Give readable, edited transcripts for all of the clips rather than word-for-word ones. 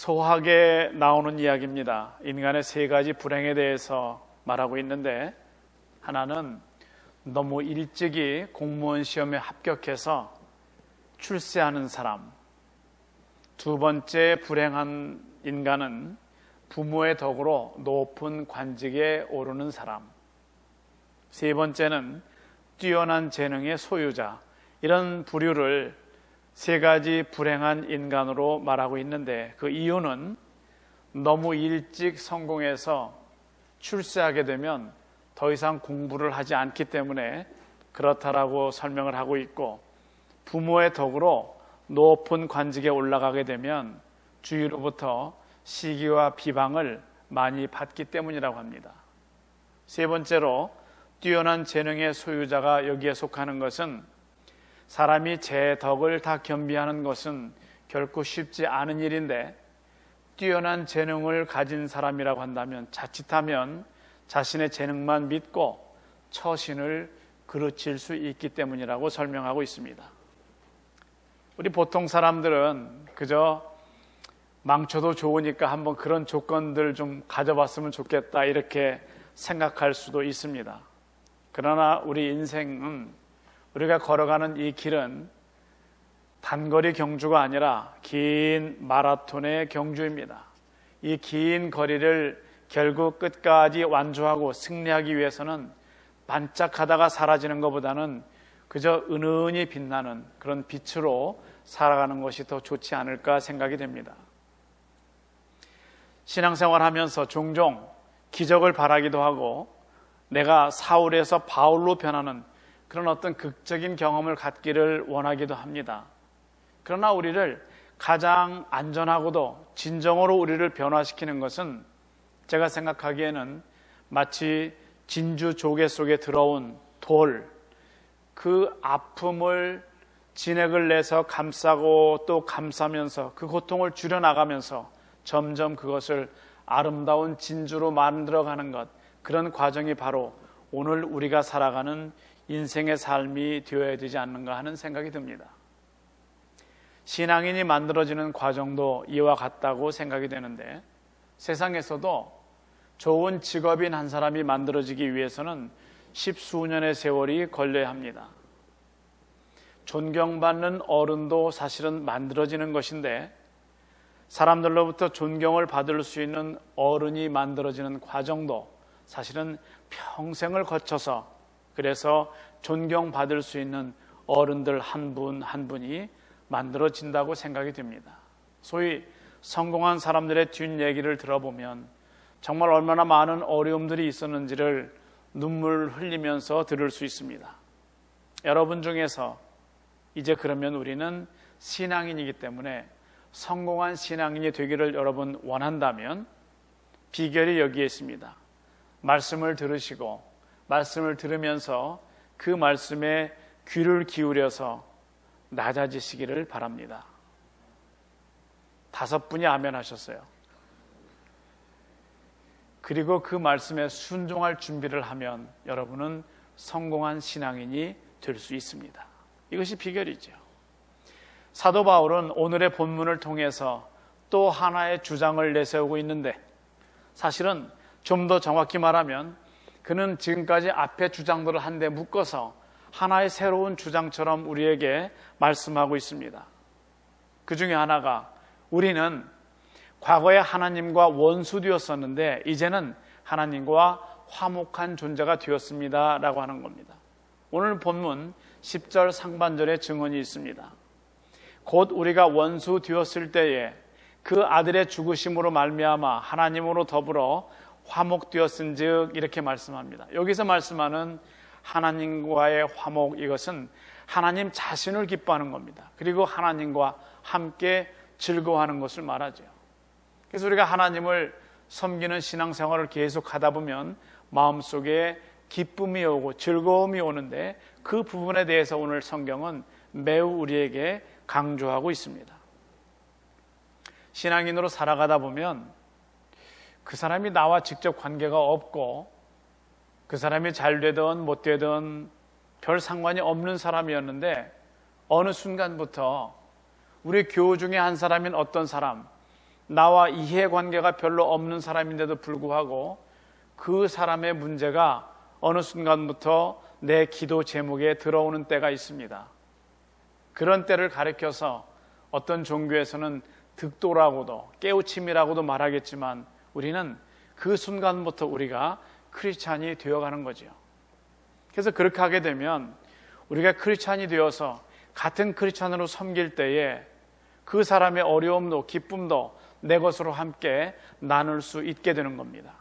소학에 나오는 이야기입니다. 인간의 세 가지 불행에 대해서 말하고 있는데, 하나는 너무 일찍이 공무원 시험에 합격해서 출세하는 사람, 두 번째 불행한 인간은 부모의 덕으로 높은 관직에 오르는 사람, 세 번째는 뛰어난 재능의 소유자. 이런 부류를 세 가지 불행한 인간으로 말하고 있는데, 그 이유는 너무 일찍 성공해서 출세하게 되면 더 이상 공부를 하지 않기 때문에 그렇다라고 설명을 하고 있고, 부모의 덕으로 높은 관직에 올라가게 되면 주위로부터 시기와 비방을 많이 받기 때문이라고 합니다. 세 번째로 뛰어난 재능의 소유자가 여기에 속하는 것은, 사람이 제 덕을 다 겸비하는 것은 결코 쉽지 않은 일인데, 뛰어난 재능을 가진 사람이라고 한다면 자칫하면 자신의 재능만 믿고 처신을 그르칠 수 있기 때문이라고 설명하고 있습니다. 우리 보통 사람들은 그저 망쳐도 좋으니까 한번 그런 조건들 좀 가져봤으면 좋겠다 이렇게 생각할 수도 있습니다. 그러나 우리 인생은, 우리가 걸어가는 이 길은 단거리 경주가 아니라 긴 마라톤의 경주입니다. 이 긴 거리를 결국 끝까지 완주하고 승리하기 위해서는 반짝하다가 사라지는 것보다는 그저 은은히 빛나는 그런 빛으로 살아가는 것이 더 좋지 않을까 생각이 됩니다. 신앙생활 하면서 종종 기적을 바라기도 하고, 내가 사울에서 바울로 변하는 그런 어떤 극적인 경험을 갖기를 원하기도 합니다. 그러나 우리를 가장 안전하고도 진정으로 우리를 변화시키는 것은, 제가 생각하기에는 마치 진주 조개 속에 들어온 돌, 그 아픔을 진액을 내서 감싸고 또 감싸면서 그 고통을 줄여나가면서 점점 그것을 아름다운 진주로 만들어가는 것, 그런 과정이 바로 오늘 우리가 살아가는 인생의 삶이 되어야 되지 않는가 하는 생각이 듭니다. 신앙인이 만들어지는 과정도 이와 같다고 생각이 되는데, 세상에서도 좋은 직업인 한 사람이 만들어지기 위해서는 십수년의 세월이 걸려야 합니다. 존경받는 어른도 사실은 만들어지는 것인데, 사람들로부터 존경을 받을 수 있는 어른이 만들어지는 과정도 사실은 평생을 거쳐서, 그래서 존경받을 수 있는 어른들 한 분 한 분이 만들어진다고 생각이 됩니다. 소위 성공한 사람들의 뒷얘기를 들어보면 정말 얼마나 많은 어려움들이 있었는지를 눈물 흘리면서 들을 수 있습니다. 여러분 중에서 이제 그러면 우리는 신앙인이기 때문에 성공한 신앙인이 되기를 여러분 원한다면 비결이 여기에 있습니다. 말씀을 들으시고 말씀을 들으면서 그 말씀에 귀를 기울여서 낮아지시기를 바랍니다. 5분이 아멘 하셨어요. 그리고 그 말씀에 순종할 준비를 하면 여러분은 성공한 신앙인이 될 수 있습니다. 이것이 비결이죠. 사도 바울은 오늘의 본문을 통해서 또 하나의 주장을 내세우고 있는데, 사실은 좀 더 정확히 말하면 그는 지금까지 앞의 주장들을 한데 묶어서 하나의 새로운 주장처럼 우리에게 말씀하고 있습니다. 그 중에 하나가, 우리는 과거에 하나님과 원수되었었는데 이제는 하나님과 화목한 존재가 되었습니다 라고 하는 겁니다. 오늘 본문 10절 상반절에 증언이 있습니다. 곧 우리가 원수 되었을 때에 그 아들의 죽으심으로 말미암아 하나님으로 더불어 화목되었은즉, 이렇게 말씀합니다. 여기서 말씀하는 하나님과의 화목, 이것은 하나님 자신을 기뻐하는 겁니다. 그리고 하나님과 함께 즐거워하는 것을 말하죠. 그래서 우리가 하나님을 섬기는 신앙생활을 계속 하다 보면 마음속에 기쁨이 오고 즐거움이 오는데, 그 부분에 대해서 오늘 성경은 매우 우리에게 강조하고 있습니다. 신앙인으로 살아가다 보면 그 사람이 나와 직접 관계가 없고, 그 사람이 잘 되든 못 되든 별 상관이 없는 사람이었는데, 어느 순간부터 우리 교우 중에 한 사람인 어떤 사람, 나와 이해관계가 별로 없는 사람인데도 불구하고 그 사람의 문제가 어느 순간부터 내 기도 제목에 들어오는 때가 있습니다. 그런 때를 가리켜서 어떤 종교에서는 득도라고도 깨우침이라고도 말하겠지만 우리는 그 순간부터 우리가 크리스찬이 되어가는 거죠. 그래서 그렇게 하게 되면 우리가 크리스찬이 되어서 같은 크리스찬으로 섬길 때에 그 사람의 어려움도 기쁨도 내 것으로 함께 나눌 수 있게 되는 겁니다.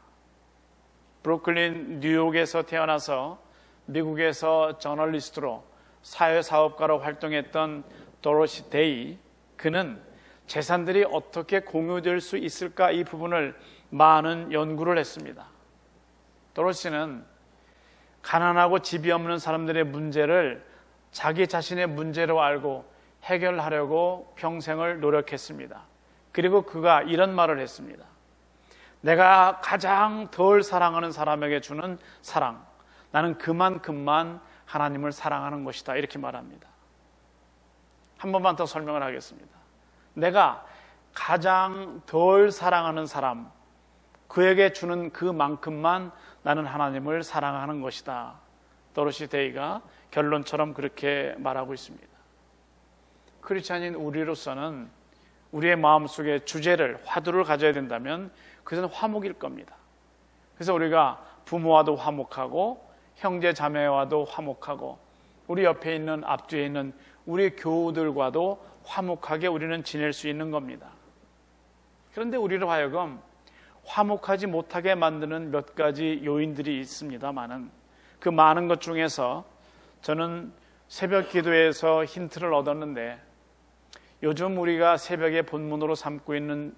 브루클린 뉴욕에서 태어나서 미국에서 저널리스트로 사회사업가로 활동했던 도로시 데이, 그는 재산들이 어떻게 공유될 수 있을까 이 부분을 많은 연구를 했습니다. 도로시는 가난하고 집이 없는 사람들의 문제를 자기 자신의 문제로 알고 해결하려고 평생을 노력했습니다. 그리고 그가 이런 말을 했습니다. 내가 가장 덜 사랑하는 사람에게 주는 사랑, 나는 그만큼만 하나님을 사랑하는 것이다, 이렇게 말합니다. 한 번만 더 설명을 하겠습니다. 내가 가장 덜 사랑하는 사람, 그에게 주는 그만큼만 나는 하나님을 사랑하는 것이다. 도로시 데이가 결론처럼 그렇게 말하고 있습니다. 크리스찬인 우리로서는 우리의 마음속에 주제를, 화두를 가져야 된다면 그것은 화목일 겁니다. 그래서 우리가 부모와도 화목하고 형제 자매와도 화목하고 우리 옆에 있는 앞뒤에 있는 우리 교우들과도 화목하게 우리는 지낼 수 있는 겁니다. 그런데 우리로 하여금 화목하지 못하게 만드는 몇 가지 요인들이 있습니다만은 그 많은 것 중에서 저는 새벽 기도에서 힌트를 얻었는데 요즘 우리가 새벽에 본문으로 삼고 있는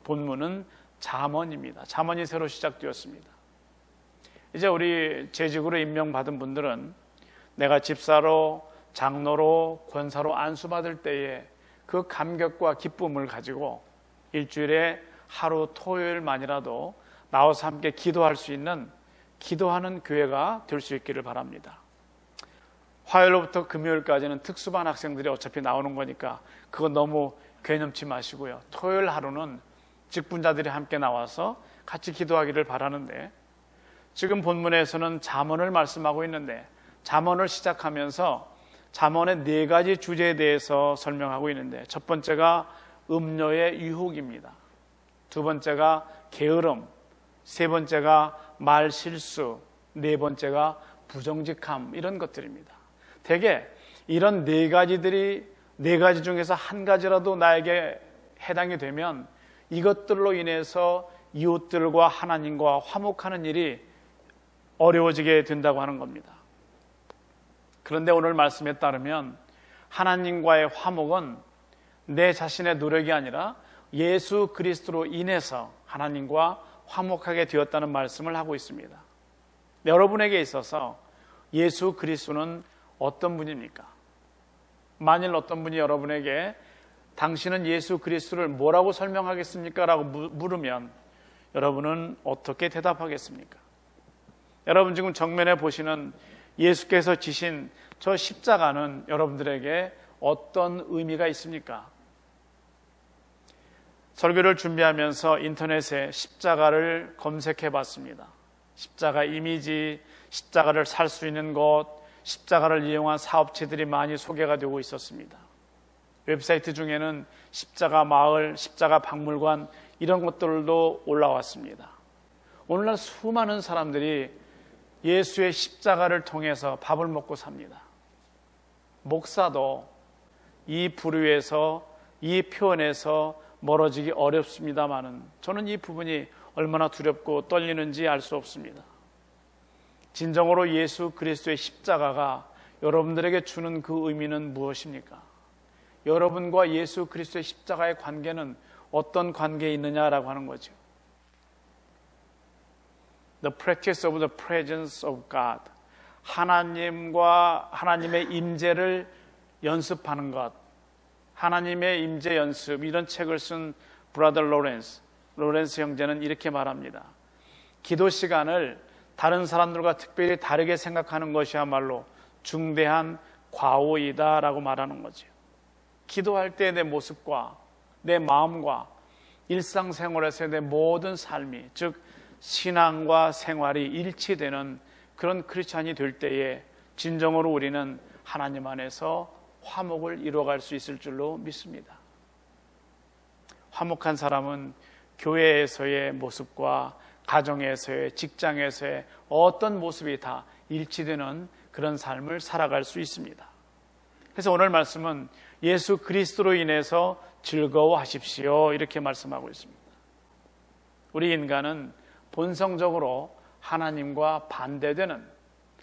본문은 잠언입니다. 잠언이 새로 시작되었습니다. 이제 우리 재직으로 임명받은 분들은 내가 집사로, 장로로, 권사로 안수받을 때에 그 감격과 기쁨을 가지고 일주일에 하루 토요일만이라도 나와서 함께 기도할 수 있는 기도하는 교회가 될 수 있기를 바랍니다. 화요일부터 금요일까지는 특수반 학생들이 어차피 나오는 거니까 그거 너무 괴념치 마시고요. 토요일 하루는 직분자들이 함께 나와서 같이 기도하기를 바라는데, 지금 본문에서는 잠언을 말씀하고 있는데 잠언을 시작하면서 잠언의 4가지 주제에 대해서 설명하고 있는데, 첫 번째가 음료의 유혹입니다. 두 번째가 게으름, 세 번째가 말 실수, 네 번째가 부정직함, 이런 것들입니다. 대개 이런 4가지 중에서 한 가지라도 나에게 해당이 되면 이것들로 인해서 이웃들과 하나님과 화목하는 일이 어려워지게 된다고 하는 겁니다. 그런데 오늘 말씀에 따르면 하나님과의 화목은 내 자신의 노력이 아니라 예수 그리스도로 인해서 하나님과 화목하게 되었다는 말씀을 하고 있습니다. 여러분에게 있어서 예수 그리스도는 어떤 분입니까? 만일 어떤 분이 여러분에게 당신은 예수 그리스도를 뭐라고 설명하겠습니까? 라고 물으면 여러분은 어떻게 대답하겠습니까? 여러분 지금 정면에 보시는 예수께서 지신 저 십자가는 여러분들에게 어떤 의미가 있습니까? 설교를 준비하면서 인터넷에 십자가를 검색해 봤습니다. 십자가 이미지, 십자가를 살 수 있는 곳, 십자가를 이용한 사업체들이 많이 소개가 되고 있었습니다. 웹사이트 중에는 십자가 마을, 십자가 박물관 이런 것들도 올라왔습니다. 오늘날 수많은 사람들이 예수의 십자가를 통해서 밥을 먹고 삽니다. 목사도 이 부류에서, 이 표현에서 멀어지기 어렵습니다만은 저는 이 부분이 얼마나 두렵고 떨리는지 알 수 없습니다. 진정으로 예수 그리스도의 십자가가 여러분들에게 주는 그 의미는 무엇입니까? 여러분과 예수 그리스도의 십자가의 관계는 어떤 관계에 있느냐라고 하는 거죠. The practice of the presence of God. 하나님과 하나님의 임재를 연습하는 것. 하나님의 임재 연습, 이런 책을 쓴 브라더 로렌스 형제는 이렇게 말합니다. 기도 시간을 다른 사람들과 특별히 다르게 생각하는 것이야말로 중대한 과오이다 라고 말하는 거죠. 기도할 때 내 모습과 내 마음과 일상생활에서의 내 모든 삶이, 즉 신앙과 생활이 일치되는 그런 크리스찬이 될 때에 진정으로 우리는 하나님 안에서 화목을 이루어갈 수 있을 줄로 믿습니다. 화목한 사람은 교회에서의 모습과 가정에서의, 직장에서의 어떤 모습이 다 일치되는 그런 삶을 살아갈 수 있습니다. 그래서 오늘 말씀은 예수 그리스도로 인해서 즐거워하십시오, 이렇게 말씀하고 있습니다. 우리 인간은 본성적으로 하나님과 반대되는,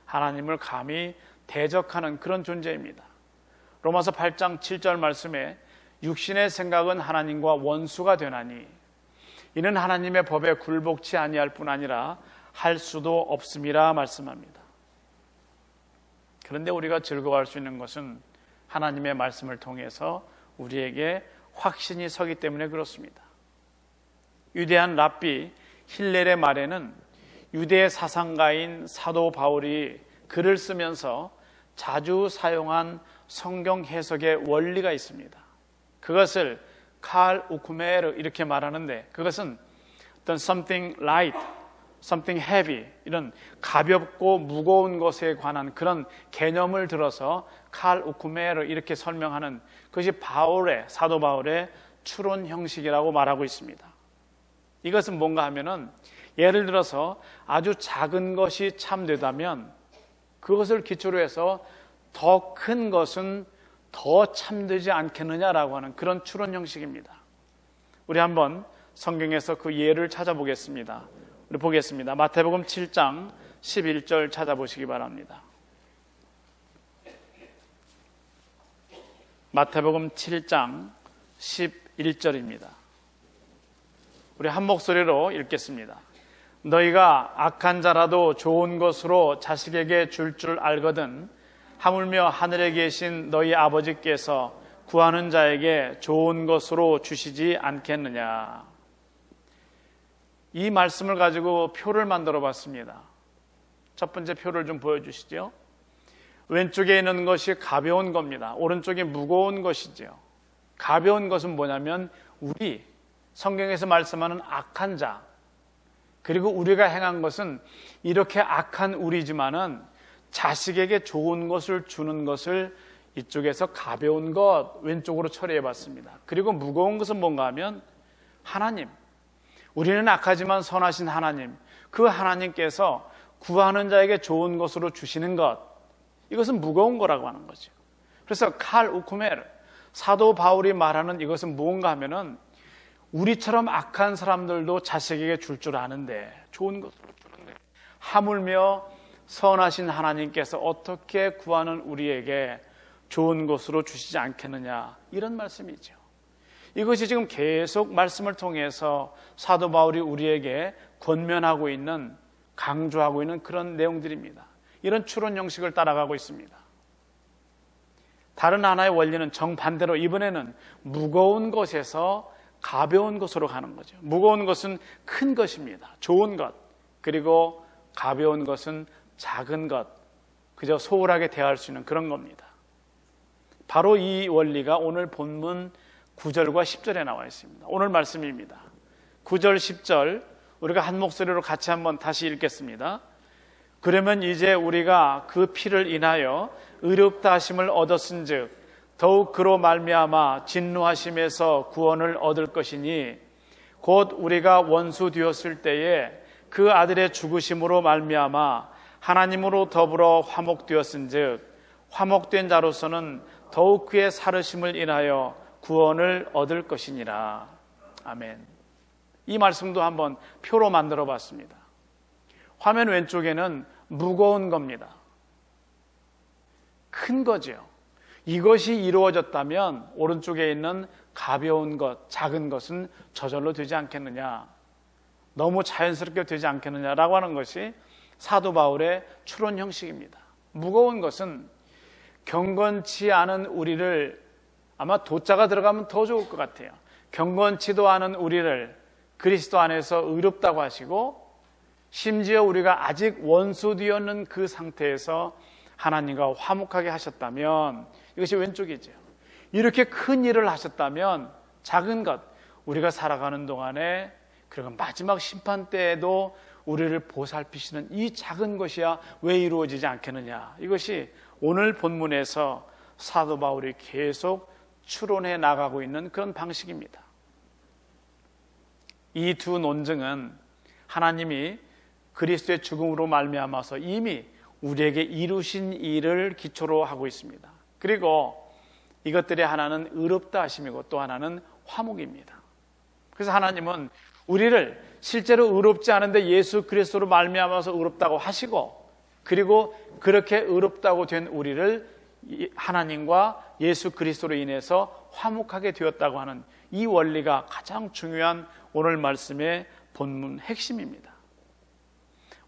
하나님을 감히 대적하는 그런 존재입니다. 로마서 8장 7절 말씀에 육신의 생각은 하나님과 원수가 되나니 이는 하나님의 법에 굴복치 아니할 뿐 아니라 할 수도 없음이라 말씀합니다. 그런데 우리가 즐거워할 수 있는 것은 하나님의 말씀을 통해서 우리에게 확신이 서기 때문에 그렇습니다. 유대한 랍비 힐렐의 말에는 유대 사상가인 사도 바울이 글을 쓰면서 자주 사용한 성경 해석의 원리가 있습니다. 그것을 칼 우쿠메르 이렇게 말하는데, 그것은 어떤 something light, something heavy, 이런 가볍고 무거운 것에 관한 그런 개념을 들어서 칼 우쿠메르 이렇게 설명하는 그것이 사도 바울의 추론 형식이라고 말하고 있습니다. 이것은 뭔가 하면은, 예를 들어서 아주 작은 것이 참되다면 그것을 기초로 해서 더 큰 것은 더 참되지 않겠느냐라고 하는 그런 추론 형식입니다. 우리 한번 성경에서 그 예를 찾아보겠습니다. 우리 보겠습니다. 마태복음 7장 11절 찾아보시기 바랍니다. 마태복음 7장 11절입니다. 우리 한 목소리로 읽겠습니다. 너희가 악한 자라도 좋은 것으로 자식에게 줄 알거든 하물며 하늘에 계신 너희 아버지께서 구하는 자에게 좋은 것으로 주시지 않겠느냐. 이 말씀을 가지고 표를 만들어 봤습니다. 첫 번째 표를 좀 보여주시죠. 왼쪽에 있는 것이 가벼운 겁니다. 오른쪽이 무거운 것이죠. 가벼운 것은 뭐냐면 우리, 성경에서 말씀하는 악한 자, 그리고 우리가 행한 것은 이렇게 악한 우리지만은 자식에게 좋은 것을 주는 것을 이쪽에서 가벼운 것 왼쪽으로 처리해 봤습니다. 그리고 무거운 것은 뭔가 하면 하나님, 우리는 악하지만 선하신 하나님, 그 하나님께서 구하는 자에게 좋은 것으로 주시는 것, 이것은 무거운 거라고 하는 거죠. 그래서 칼 우쿠메르, 사도 바울이 말하는 이것은 무언가 하면은 우리처럼 악한 사람들도 자식에게 줄 아는데 좋은 것으로 주는데 하물며 선하신 하나님께서 어떻게 구하는 우리에게 좋은 것으로 주시지 않겠느냐, 이런 말씀이죠. 이것이 지금 계속 말씀을 통해서 사도 바울이 우리에게 권면하고 있는, 강조하고 있는 그런 내용들입니다. 이런 추론 형식을 따라가고 있습니다. 다른 하나의 원리는 정반대로 이번에는 무거운 것에서 가벼운 것으로 가는 거죠. 무거운 것은 큰 것입니다. 좋은 것. 그리고 가벼운 것은 작은 것. 그저 소홀하게 대할 수 있는 그런 겁니다. 바로 이 원리가 오늘 본문 9절과 10절에 나와 있습니다. 오늘 말씀입니다. 9절, 10절 우리가 한 목소리로 같이 한번 다시 읽겠습니다. 그러면 이제 우리가 그 피를 인하여 의롭다 하심을 얻었은즉 더욱 그로 말미암아 진노하심에서 구원을 얻을 것이니 곧 우리가 원수 되었을 때에 그 아들의 죽으심으로 말미암아 하나님으로 더불어 화목되었은즉 화목된 자로서는 더욱 그의 살으심을 인하여 구원을 얻을 것이니라. 아멘. 이 말씀도 한번 표로 만들어 봤습니다. 화면 왼쪽에는 무거운 겁니다. 큰 거죠. 이것이 이루어졌다면 오른쪽에 있는 가벼운 것, 작은 것은 저절로 되지 않겠느냐, 너무 자연스럽게 되지 않겠느냐라고 하는 것이 사도 바울의 추론 형식입니다. 무거운 것은 경건치 않은 우리를, 아마 도자가 들어가면 더 좋을 것 같아요. 경건치도 않은 우리를 그리스도 안에서 의롭다고 하시고 심지어 우리가 아직 원수되었는 그 상태에서 하나님과 화목하게 하셨다면, 이것이 왼쪽이죠. 이렇게 큰 일을 하셨다면 작은 것, 우리가 살아가는 동안에, 그리고 마지막 심판 때에도 우리를 보살피시는 이 작은 것이야 왜 이루어지지 않겠느냐. 이것이 오늘 본문에서 사도 바울이 계속 추론해 나가고 있는 그런 방식입니다. 이 두 논증은 하나님이 그리스도의 죽음으로 말미암아서 이미 우리에게 이루신 일을 기초로 하고 있습니다. 그리고 이것들의 하나는 의롭다 하심이고 또 하나는 화목입니다. 그래서 하나님은 우리를 실제로 의롭지 않은데 예수 그리스도로 말미암아서 의롭다고 하시고, 그리고 그렇게 의롭다고 된 우리를 하나님과 예수 그리스도로 인해서 화목하게 되었다고 하는 이 원리가 가장 중요한 오늘 말씀의 본문 핵심입니다.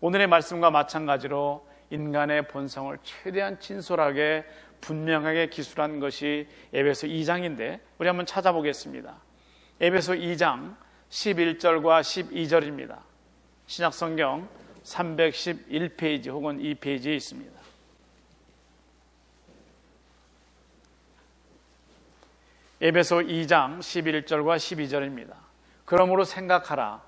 오늘의 말씀과 마찬가지로 인간의 본성을 최대한 진솔하게 분명하게 기술한 것이 에베소 2장인데 우리 한번 찾아보겠습니다. 에베소 2장 11절과 12절입니다. 신약성경 311페이지 혹은 2페이지에 있습니다. 에베소 2장 11절과 12절입니다. 그러므로 생각하라.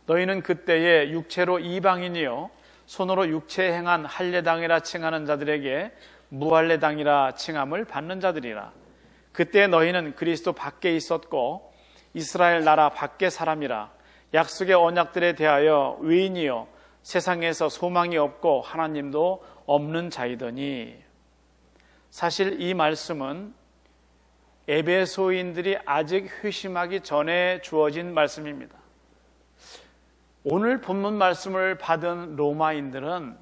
너희는 그때에 육체로 이방인이요 손으로 육체에 행한 할례당이라 칭하는 자들에게 무할례당이라 칭함을 받는 자들이라. 그때 너희는 그리스도 밖에 있었고 이스라엘 나라 밖의 사람이라. 약속의 언약들에 대하여 외인이요 세상에서 소망이 없고 하나님도 없는 자이더니. 사실 이 말씀은 에베소인들이 아직 회심하기 전에 주어진 말씀입니다. 오늘 본문 말씀을 받은 로마인들은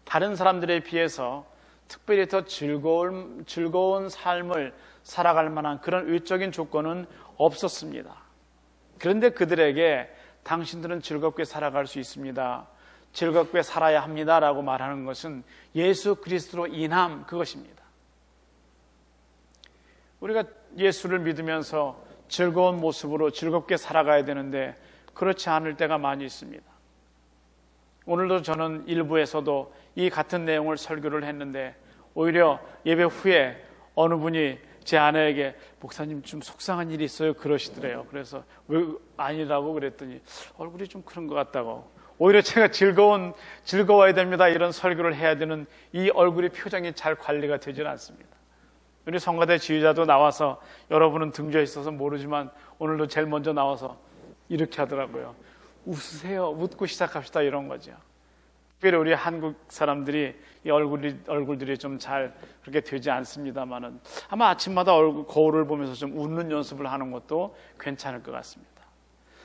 다른 사람들에 비해서 특별히 더 즐거운 삶을 살아갈 만한 그런 외적인 조건은 없었습니다. 그런데 그들에게 당신들은 즐겁게 살아갈 수 있습니다, 즐겁게 살아야 합니다라고 말하는 것은 예수 그리스도로 인함, 그것입니다. 우리가 예수를 믿으면서 즐거운 모습으로 즐겁게 살아가야 되는데 그렇지 않을 때가 많이 있습니다. 오늘도 저는 일부에서도 이 같은 내용을 설교를 했는데 오히려 예배 후에 어느 분이 제 아내에게 목사님 좀 속상한 일이 있어요 그러시더래요. 그래서 왜 아니라고 그랬더니 얼굴이 좀 그런 것 같다고. 오히려 제가 즐거워야 됩니다 이런 설교를 해야 되는 이 얼굴의 표정이 잘 관리가 되질 않습니다. 우리 성가대 지휘자도 나와서, 여러분은 등져 있어서 모르지만 오늘도 제일 먼저 나와서 이렇게 하더라고요. 웃으세요, 웃고 시작합시다, 이런 거죠. 특별히 우리 한국 사람들이 이 얼굴들이 좀 잘 그렇게 되지 않습니다만은 아마 아침마다 거울을 보면서 좀 웃는 연습을 하는 것도 괜찮을 것 같습니다.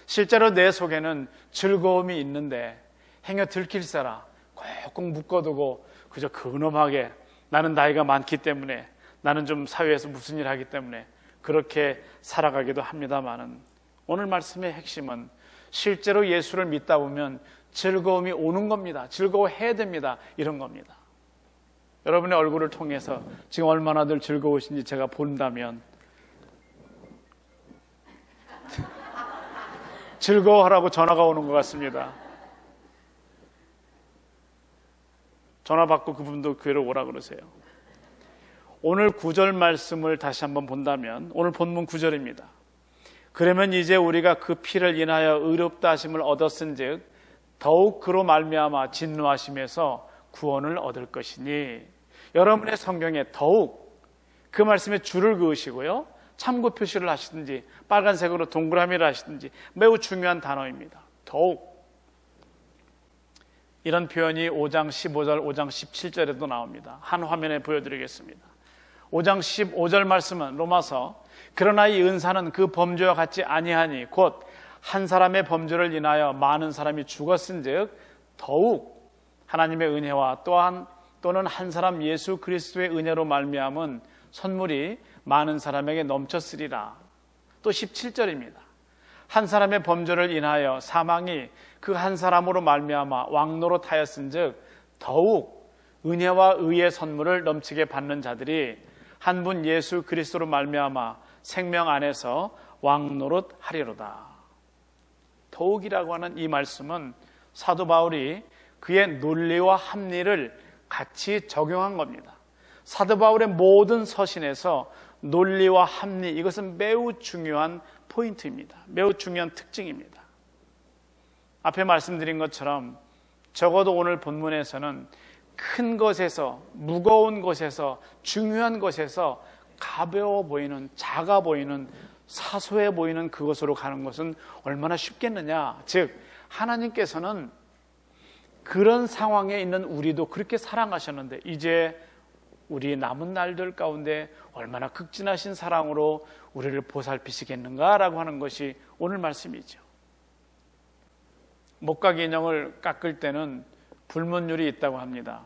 실제로 내 속에는 즐거움이 있는데 행여 들킬세라 꽁꽁 묶어두고 그저 근엄하게 나는 나이가 많기 때문에, 나는 좀 사회에서 무슨 일 하기 때문에 그렇게 살아가기도 합니다만은 오늘 말씀의 핵심은 실제로 예수를 믿다 보면 즐거움이 오는 겁니다. 즐거워해야 됩니다. 이런 겁니다. 여러분의 얼굴을 통해서 지금 얼마나들 즐거우신지 제가 본다면 즐거워하라고 전화가 오는 것 같습니다. 전화 받고 그분도 교회로 오라 그러세요. 오늘 9절 말씀을 다시 한번 본다면 오늘 본문 9절입니다. 그러면 이제 우리가 그 피를 인하여 의롭다 하심을 얻었은즉 더욱 그로 말미암아 진노하심에서 구원을 얻을 것이니. 여러분의 성경에 더욱, 그 말씀에 줄을 그으시고요, 참고 표시를 하시든지 빨간색으로 동그라미를 하시든지 매우 중요한 단어입니다. 더욱. 이런 표현이 5장 15절, 5장 17절에도 나옵니다. 한 화면에 보여드리겠습니다. 5장 15절 말씀은 로마서, 그러나 이 은사는 그 범죄와 같지 아니하니 곧 한 사람의 범죄를 인하여 많은 사람이 죽었은즉 더욱 하나님의 은혜와 또는 한 사람 예수 그리스도의 은혜로 말미암은 선물이 많은 사람에게 넘쳤으리라. 또 17절입니다. 한 사람의 범죄를 인하여 사망이 그 한 사람으로 말미암아 왕노릇하였은즉 더욱 은혜와 의의 선물을 넘치게 받는 자들이 한 분 예수 그리스도로 말미암아 생명 안에서 왕노릇하리로다. 더욱이라고 하는 이 말씀은 사도 바울이 그의 논리와 합리를 같이 적용한 겁니다. 사도 바울의 모든 서신에서 논리와 합리, 이것은 매우 중요한 포인트입니다. 매우 중요한 특징입니다. 앞에 말씀드린 것처럼 적어도 오늘 본문에서는 큰 것에서, 무거운 것에서, 중요한 것에서 가벼워 보이는, 작아 보이는, 사소해 보이는 그것으로 가는 것은 얼마나 쉽겠느냐. 즉 하나님께서는 그런 상황에 있는 우리도 그렇게 사랑하셨는데 이제 우리 남은 날들 가운데 얼마나 극진하신 사랑으로 우리를 보살피시겠는가라고 하는 것이 오늘 말씀이죠. 목각 인형을 깎을 때는 불문율이 있다고 합니다.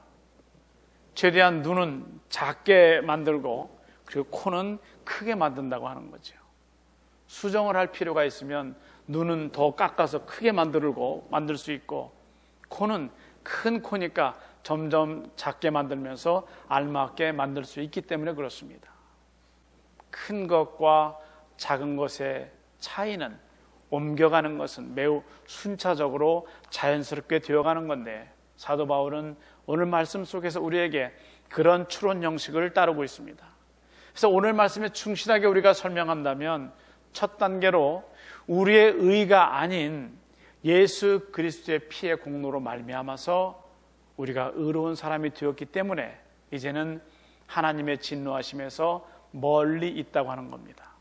최대한 눈은 작게 만들고 그리고 코는 크게 만든다고 하는 거죠. 수정을 할 필요가 있으면 눈은 더 깎아서 크게 만들 수 있고 코는 큰 코니까 점점 작게 만들면서 알맞게 만들 수 있기 때문에 그렇습니다. 큰 것과 작은 것의 차이는 옮겨가는 것은 매우 순차적으로 자연스럽게 되어가는 건데 사도 바울은 오늘 말씀 속에서 우리에게 그런 추론 형식을 따르고 있습니다. 그래서 오늘 말씀에 충실하게 우리가 설명한다면 첫 단계로 우리의 의가 아닌 예수 그리스도의 피의 공로로 말미암아서 우리가 의로운 사람이 되었기 때문에 이제는 하나님의 진노하심에서 멀리 있다고 하는 겁니다.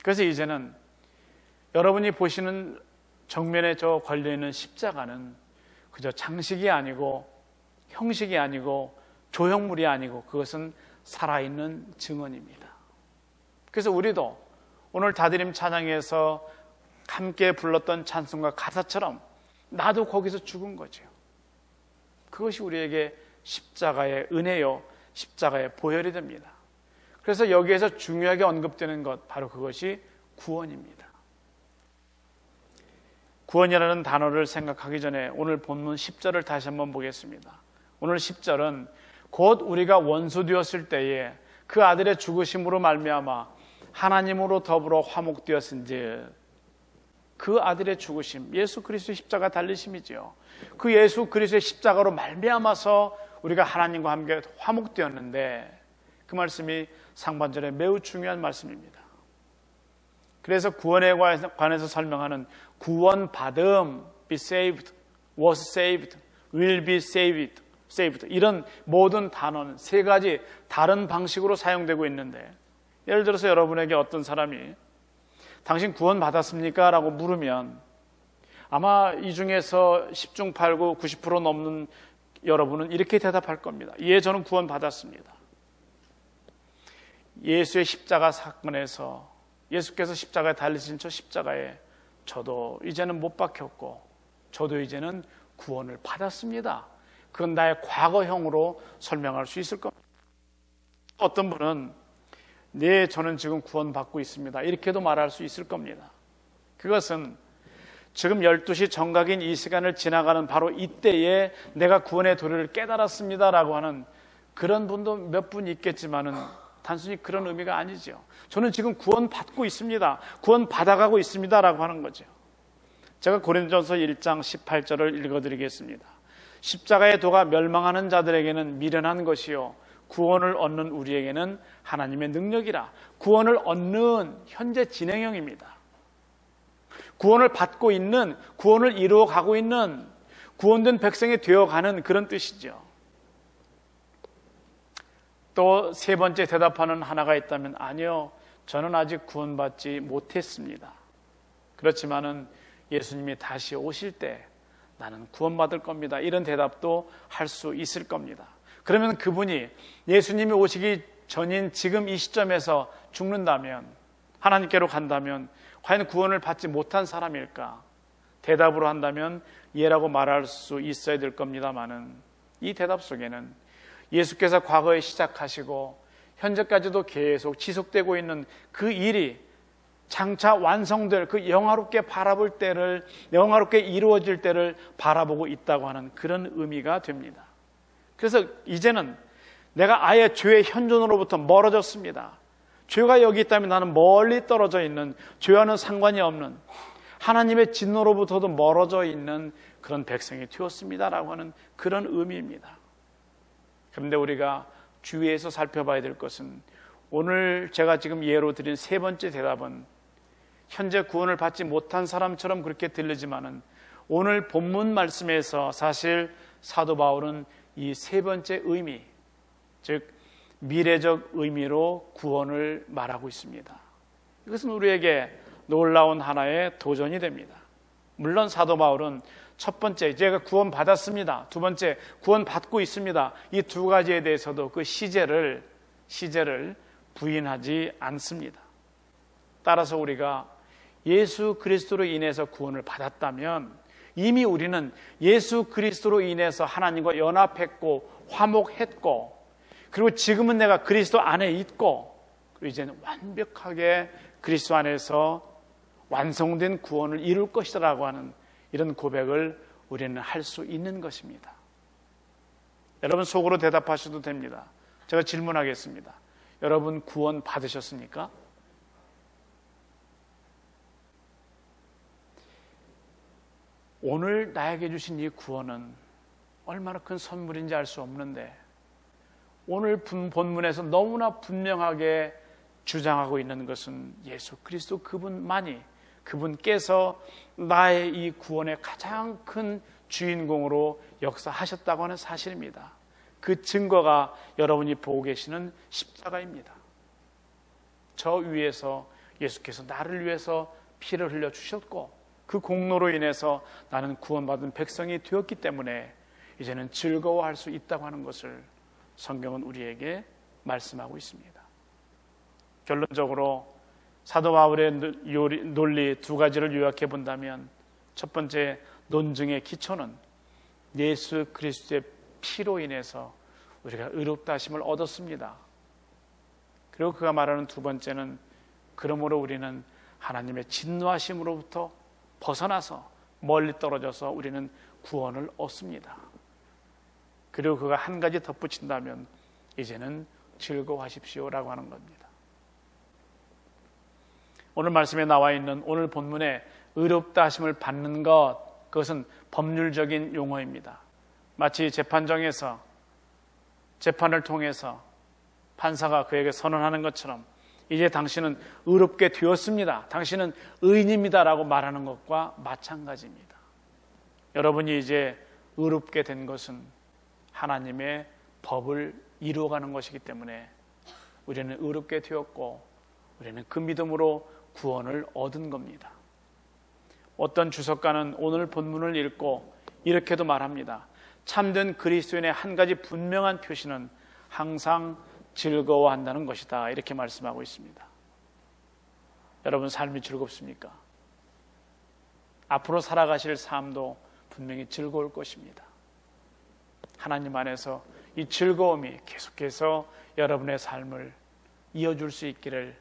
그래서 이제는 여러분이 보시는 정면에 저 걸려있는 십자가는 그저 장식이 아니고 형식이 아니고 조형물이 아니고 그것은 살아있는 증언입니다. 그래서 우리도 오늘 다드림 찬양에서 함께 불렀던 찬송가 가사처럼 나도 거기서 죽은 거죠. 그것이 우리에게 십자가의 은혜요, 십자가의 보혈이 됩니다. 그래서 여기에서 중요하게 언급되는 것 바로 그것이 구원입니다. 구원이라는 단어를 생각하기 전에 오늘 본문 10절을 다시 한번 보겠습니다. 오늘 10절은 곧 우리가 원수 되었을 때에 그 아들의 죽으심으로 말미암아 하나님으로 더불어 화목되었은즉 그 아들의 죽으심, 예수 그리스도의 십자가 달리심이지요. 그 예수 그리스도의 십자가로 말미암아서 우리가 하나님과 함께 화목되었는데 그 말씀이 상반절에 매우 중요한 말씀입니다. 그래서 구원에 관해서 설명하는 구원받음, be saved, was saved, will be saved, 이런 모든 단어는 세 가지 다른 방식으로 사용되고 있는데 예를 들어서 여러분에게 어떤 사람이 당신 구원받았습니까? 라고 물으면 아마 이 중에서 10중 8구 90% 넘는 여러분은 이렇게 대답할 겁니다. 예, 저는 구원받았습니다. 예수의 십자가 사건에서 예수께서 십자가에 달리신 저 십자가에 저도 이제는 못 박혔고 저도 이제는 구원을 받았습니다. 그건 나의 과거형으로 설명할 수 있을 겁니다. 어떤 분은 네, 저는 지금 구원받고 있습니다. 이렇게도 말할 수 있을 겁니다. 그것은 지금 12시 정각인 이 시간을 지나가는 바로 이때에 내가 구원의 도리를 깨달았습니다라고 하는 그런 분도 몇 분 있겠지만은 단순히 그런 의미가 아니죠. 저는 지금 구원받고 있습니다. 구원받아가고 있습니다라고 하는 거죠. 제가 고린도전서 1장 18절을 읽어드리겠습니다. 십자가의 도가 멸망하는 자들에게는 미련한 것이요 구원을 얻는 우리에게는 하나님의 능력이라. 구원을 얻는 현재 진행형입니다. 구원을 받고 있는, 구원을 이루어가고 있는 구원된 백성이 되어가는 그런 뜻이죠. 또 세 번째 대답하는 하나가 있다면 아니요, 저는 아직 구원받지 못했습니다. 그렇지만은 예수님이 다시 오실 때 나는 구원받을 겁니다. 이런 대답도 할 수 있을 겁니다. 그러면 그분이 예수님이 오시기 전인 지금 이 시점에서 죽는다면, 하나님께로 간다면 과연 구원을 받지 못한 사람일까? 대답으로 한다면 예라고 말할 수 있어야 될 겁니다만은 이 대답 속에는 예수께서 과거에 시작하시고 현재까지도 계속 지속되고 있는 그 일이 장차 완성될 그 영화롭게 바라볼 때를, 영화롭게 이루어질 때를 바라보고 있다고 하는 그런 의미가 됩니다. 그래서 이제는 내가 아예 죄의 현존으로부터 멀어졌습니다. 죄가 여기 있다면 나는 멀리 떨어져 있는, 죄와는 상관이 없는, 하나님의 진노로부터도 멀어져 있는 그런 백성이 되었습니다라고 하는 그런 의미입니다. 그런데 우리가 주위에서 살펴봐야 될 것은 오늘 제가 지금 예로 드린 세 번째 대답은 현재 구원을 받지 못한 사람처럼 그렇게 들리지만은 오늘 본문 말씀에서 사실 사도 바울은 이 세 번째 의미, 즉 미래적 의미로 구원을 말하고 있습니다. 이것은 우리에게 놀라운 하나의 도전이 됩니다. 물론 사도 바울은 첫 번째, 제가 구원 받았습니다. 두 번째, 구원 받고 있습니다. 이 두 가지에 대해서도 그 시제를 부인하지 않습니다. 따라서 우리가 예수 그리스도로 인해서 구원을 받았다면 이미 우리는 예수 그리스도로 인해서 하나님과 연합했고 화목했고, 그리고 지금은 내가 그리스도 안에 있고, 그리고 이제는 완벽하게 그리스도 안에서 완성된 구원을 이룰 것이라고 하는 이런 고백을 우리는 할 수 있는 것입니다. 여러분 속으로 대답하셔도 됩니다. 제가 질문하겠습니다. 여러분 구원 받으셨습니까? 오늘 나에게 주신 이 구원은 얼마나 큰 선물인지 알 수 없는데, 오늘 본문에서 너무나 분명하게 주장하고 있는 것은 예수 그리스도 그분만이, 그분께서 나의 이 구원의 가장 큰 주인공으로 역사하셨다고 하는 사실입니다. 그 증거가 여러분이 보고 계시는 십자가입니다. 저 위에서 예수께서 나를 위해서 피를 흘려 주셨고, 그 공로로 인해서 나는 구원받은 백성이 되었기 때문에 이제는 즐거워할 수 있다고 하는 것을 성경은 우리에게 말씀하고 있습니다. 결론적으로 사도 바울의 논리 두 가지를 요약해 본다면, 첫 번째 논증의 기초는 예수 그리스도의 피로 인해서 우리가 의롭다 하심을 얻었습니다. 그리고 그가 말하는 두 번째는, 그러므로 우리는 하나님의 진노하심으로부터 벗어나서 멀리 떨어져서 우리는 구원을 얻습니다. 그리고 그가 한 가지 덧붙인다면, 이제는 즐거워하십시오라고 하는 겁니다. 오늘 말씀에 나와 있는 오늘 본문에 의롭다 하심을 받는 것, 그것은 법률적인 용어입니다. 마치 재판정에서 재판을 통해서 판사가 그에게 선언하는 것처럼, 이제 당신은 의롭게 되었습니다, 당신은 의인입니다 라고 말하는 것과 마찬가지입니다. 여러분이 이제 의롭게 된 것은 하나님의 법을 이루어가는 것이기 때문에 우리는 의롭게 되었고, 우리는 그 믿음으로 구원을 얻은 겁니다. 어떤 주석가는 오늘 본문을 읽고 이렇게도 말합니다. 참된 그리스도인의 한 가지 분명한 표시는 항상 즐거워한다는 것이다, 이렇게 말씀하고 있습니다. 여러분 삶이 즐겁습니까? 앞으로 살아가실 삶도 분명히 즐거울 것입니다. 하나님 안에서 이 즐거움이 계속해서 여러분의 삶을 이어줄 수 있기를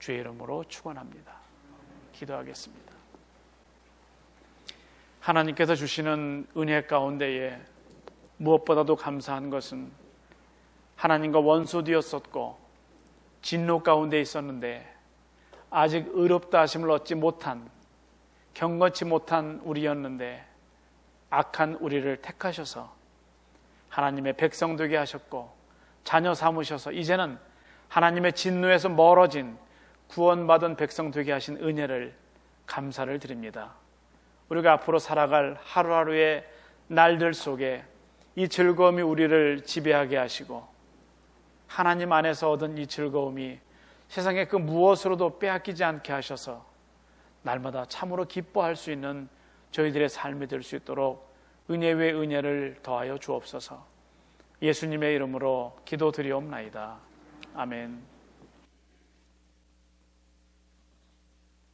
주의 이름으로 축원합니다. 기도하겠습니다. 하나님께서 주시는 은혜 가운데에 무엇보다도 감사한 것은 하나님과 원수되었었고 진노 가운데 있었는데 아직 의롭다 하심을 얻지 못한, 경건치 못한 우리였는데 악한 우리를 택하셔서 하나님의 백성 되게 하셨고 자녀 삼으셔서 이제는 하나님의 진노에서 멀어진 구원받은 백성 되게 하신 은혜를 감사를 드립니다. 우리가 앞으로 살아갈 하루하루의 날들 속에 이 즐거움이 우리를 지배하게 하시고 하나님 안에서 얻은 이 즐거움이 세상의 그 무엇으로도 빼앗기지 않게 하셔서 날마다 참으로 기뻐할 수 있는 저희들의 삶이 될 수 있도록 은혜 위에 은혜를 더하여 주옵소서. 예수님의 이름으로 기도드리옵나이다. 아멘.